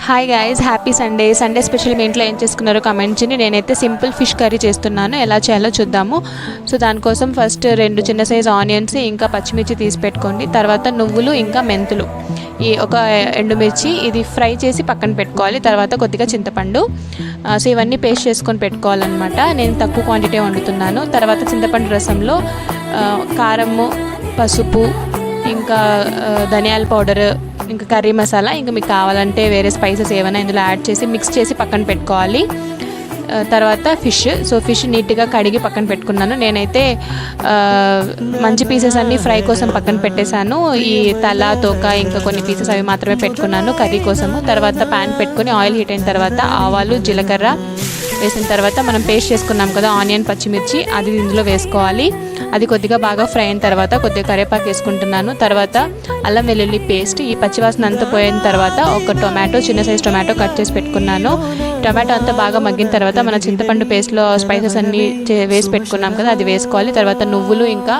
Hi guys, happy Sunday. Sunday special మీ ఇంట్లో ఏం చేసుకున్నారో కమెంట్ చేయండి. నేనైతే సింపుల్ ఫిష్ కర్రీ చేస్తున్నాను. ఎలా చేయాలో చూద్దాము. సో దానికోసం ఫస్ట్ 2 చిన్న సైజ్ ఆనియన్స్ ఇంకా పచ్చిమిర్చి తీసి పెట్టుకోండి. తర్వాత నువ్వులు ఇంకా మెంతులు, ఈ ఒక ఎండుమిర్చి ఇది ఫ్రై చేసి పక్కన పెట్టుకోవాలి. తర్వాత కొద్దిగా చింతపండు. సో ఇవన్నీ పేస్ట్ చేసుకొని పెట్టుకోవాలన్నమాట. నేను తక్కువ క్వాంటిటీ వండుతున్నాను. తర్వాత చింతపండు రసంలో కారము, పసుపు, ఇంకా ధనియాల పౌడర్, ఇంకా కర్రీ మసాలా, ఇంకా మీకు కావాలంటే వేరే స్పైసెస్ ఏమైనా ఇందులో యాడ్ చేసి మిక్స్ చేసి పక్కన పెట్టుకోవాలి. తర్వాత ఫిష్ నీట్గా కడిగి పక్కన పెట్టుకున్నాను. నేనైతే మంచి పీసెస్ అన్నీ ఫ్రై కోసం పక్కన పెట్టేశాను. ఈ తల, తోక, ఇంకా కొన్ని పీసెస్ అవి మాత్రమే పెట్టుకున్నాను కర్రీ కోసము. తర్వాత ప్యాన్ పెట్టుకొని ఆయిల్ హీట్ అయిన తర్వాత ఆవాలు, జీలకర్ర వేసిన తర్వాత మనం పేస్ట్ చేసుకున్నాం కదా ఆనియన్, పచ్చిమిర్చి, అది ఇందులో వేసుకోవాలి. అది కొద్దిగా బాగా ఫ్రై అయిన తర్వాత కొద్దిగా కరివేపాకు వేసుకుంటున్నాను. తర్వాత అల్లం వెల్లుల్లి పేస్ట్, ఈ పచ్చివాసన అంతా పోయిన తర్వాత ఒక టొమాటో, చిన్న సైజ్ టొమాటో కట్ చేసి పెట్టుకున్నాను. టొమాటో అంతా బాగా మగ్గిన తర్వాత మన చింతపండు పేస్ట్లో స్పైసెస్ అన్నీ వేసి పెట్టుకున్నాం కదా, అది వేసుకోవాలి. తర్వాత నువ్వులు ఇంకా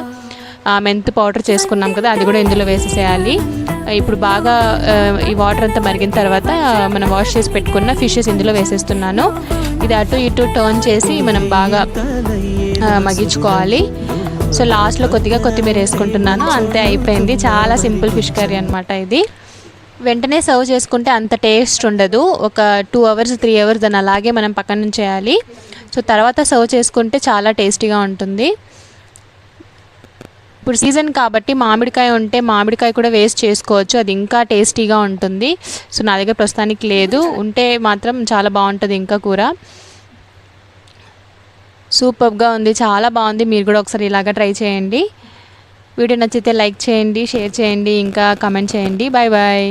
మెంతు పౌడర్ చేసుకున్నాం కదా, అది కూడా ఇందులో వేసేసేయాలి. ఇప్పుడు బాగా ఈ వాటర్ అంతా మరిగిన తర్వాత మనం వాష్ చేసి పెట్టుకున్న ఫిషెస్ ఇందులో వేసేస్తున్నాను. ఇది అటు ఇటు టర్న్ చేసి మనం బాగా మగ్గించుకోవాలి. సో లాస్ట్లో కొద్దిగా కొత్తిమీర వేసుకుంటున్నాను. అంతే, అయిపోయింది. చాలా సింపుల్ ఫిష్ కర్రీ అనమాట ఇది. వెంటనే సర్వ్ చేసుకుంటే అంత టేస్ట్ ఉండదు. ఒక 2 hours 3 hours దాన్ని అలాగే మనం పక్కన నుంచి చేయాలి. సో తర్వాత సర్వ్ చేసుకుంటే చాలా టేస్టీగా ఉంటుంది. ఇప్పుడు సీజన్ కాబట్టి మామిడికాయ ఉంటే మామిడికాయ కూడా వేస్ట్ చేసుకోవచ్చు, అది ఇంకా టేస్టీగా ఉంటుంది. సో నా దగ్గర ప్రస్తుతానికి లేదు, ఉంటే మాత్రం చాలా బాగుంటుంది ఇంకా కూర. సూపర్గా ఉంది, చాలా బాగుంది. మీరు కూడా ఒకసారి ఇలాగా ట్రై చేయండి. వీడియో నచ్చితే లైక్ చేయండి, షేర్ చేయండి, ఇంకా కమెంట్ చేయండి. Bye bye.